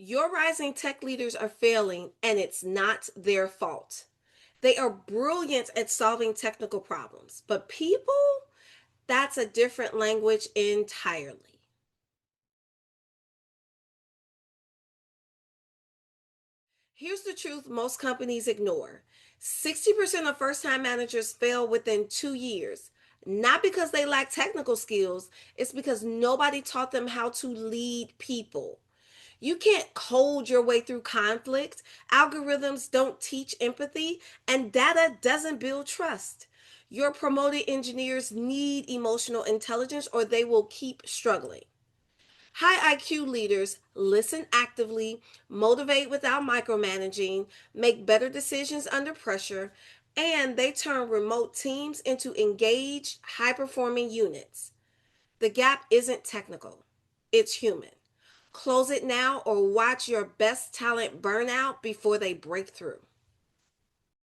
Your rising tech leaders are failing, and it's not their fault. They are brilliant at solving technical problems, but people, that's a different language entirely. Here's the truth most companies ignore: 60% of first time managers fail within 2 years. Not because they lack technical skills, it's because nobody taught them how to lead people. You can't code your way through conflict. Algorithms don't teach empathy, and data doesn't build trust. Your promoted engineers need emotional intelligence or they will keep struggling. High IQ leaders listen actively, motivate without micromanaging, make better decisions under pressure, and they turn remote teams into engaged, high performing units. The gap isn't technical, it's human. Close it now or watch your best talent burn out before they break through.